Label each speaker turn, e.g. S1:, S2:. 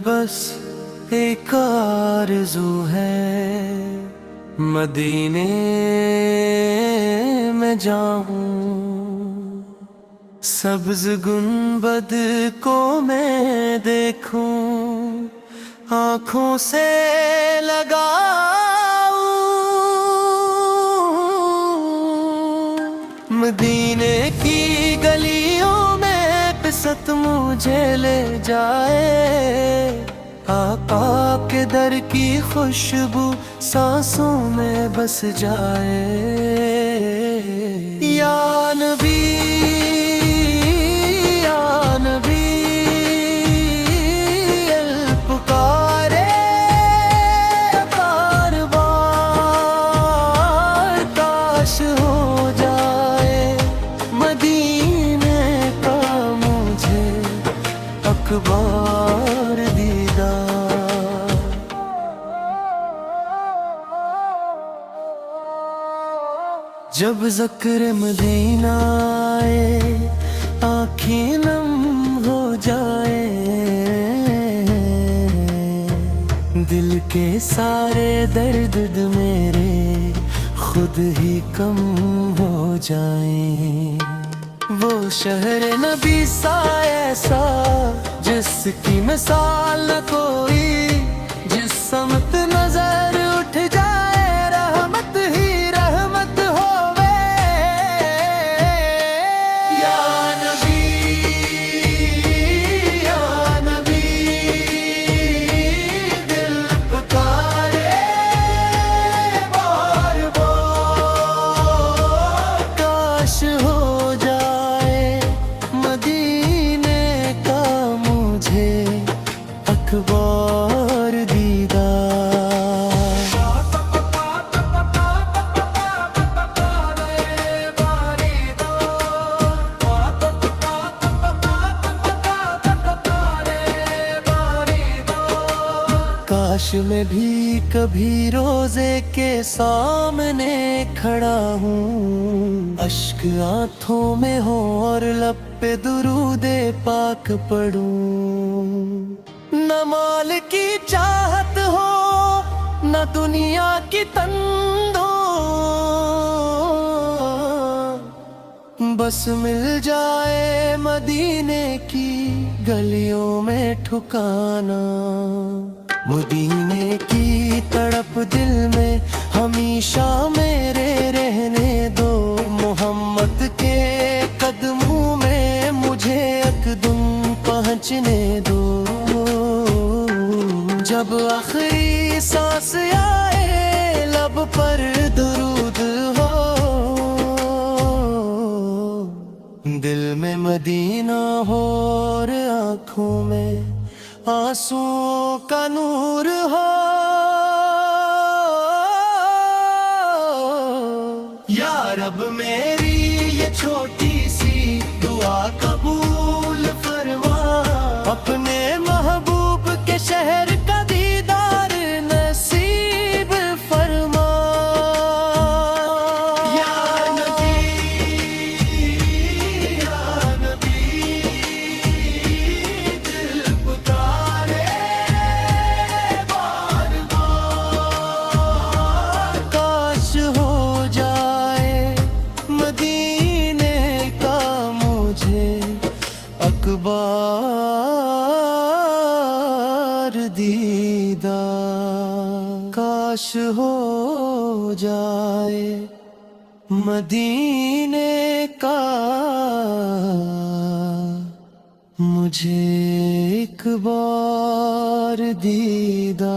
S1: بس ایک آرزو ہے، مدینے میں جاؤں، سبز گنبد کو میں دیکھوں، آنکھوں سے لگاؤں، مدینے کی گلیوں میں قصت مجھے لے جائے، آقا کے در کی خوشبو سانسوں میں بس جائے، یا نبی یا نبی الپکارے بار بار، کاش ہو جائے مدینے کا مجھے اکبر دیدار۔ جب ذکر مدینہ آئے آنکھیں نم ہو جائے، دل کے سارے درد میرے خود ہی کم ہو جائیں، وہ شہر نبی سا ایسا جس کی مثال نہ کوئی، جس سمت نظر اٹھ جائے رحمت ہی رحمت ہووے، یا نبی یا نبی دل پکارے بار بار، کاش ہو جائے مدینے کا مجھے اکبر دیدار۔ کاش میں بھی کبھی روزے کے سامنے کھڑا ہوں، اشک آنکھوں میں ہو اور لب پہ درود پاک پڑھوں، نہ مال کی چاہت ہو نہ دنیا کی تندو، بس مل جائے مدینے کی گلیوں میں ٹھکانا، مدینے کی تڑپ دل میں ہمیشہ میرے رہنے دو، محمد کے قدموں میں مجھے ایک دم پہنچنے دو، جب آخری سانس آئے لب پر درود ہو، دل میں مدینہ ہو اور آنکھوں میں آنسوں کا نور ہو، یا رب میری یہ چھوٹی سی دعا قبول فرما، اپنے محبوب کے شہر کا دیدار نصیب فرما، یا نبی یا نبی دل پکارے بار بار، کاش ہو جائے مدینے کا مجھے اکبر دیدار، کاش ہو جائے مدینے کا مجھے ایک بار دیدار۔